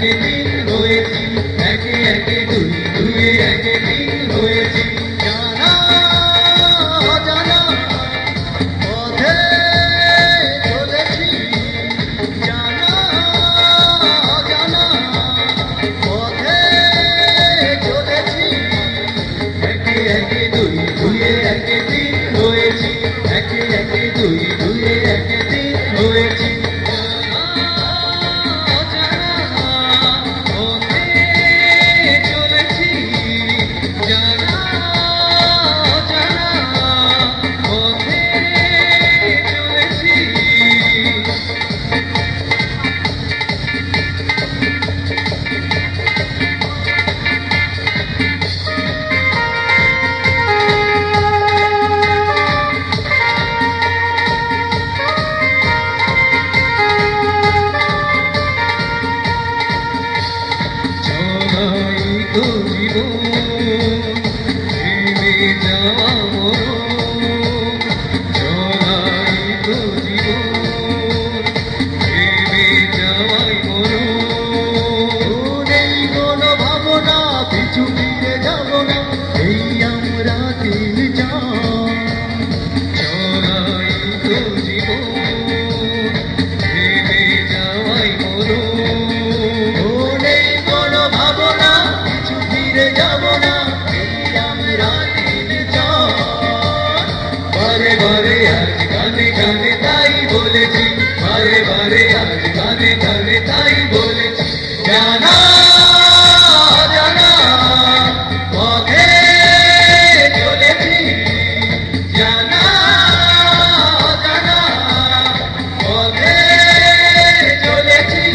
একে দিন হয়েছি, একে একে দুই দুয়ে একে দিন হয়েছি। জানা অজানা পথে চলেছি, জানা অজানা পথে চলেছি। একে একে দুই দুয়ে একে দিন হয়েছি, একে একে দুই দুয়ে একে দিন হয়েছি। বারে বারে আজ গানে গানে তাই বলেছি, বারে বারে আজ গানে গানে তাই বলেছি। জানা জানা পথে চলেছি, জানা জানা পথে চলেছি।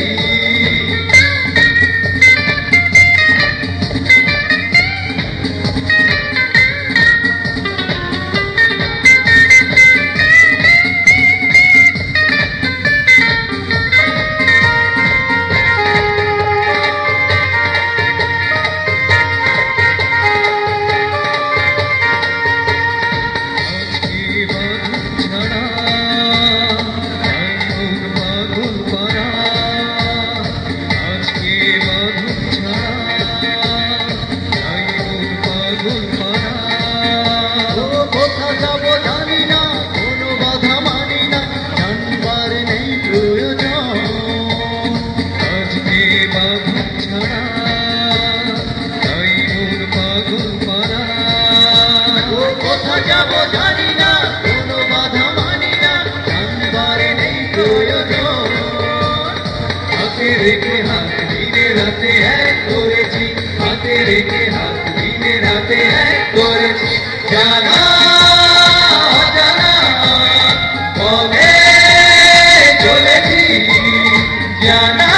যাবো জানি না, কোনো বাধা মানি না, জানবারে নেই প্রয়োজন। হাতে রেখে হাত দিনে রাতে এক করেছি, হাতে রেখে হাত দিনে রাতে এক করেছি। জানা জানা পথে চলেছি, জানা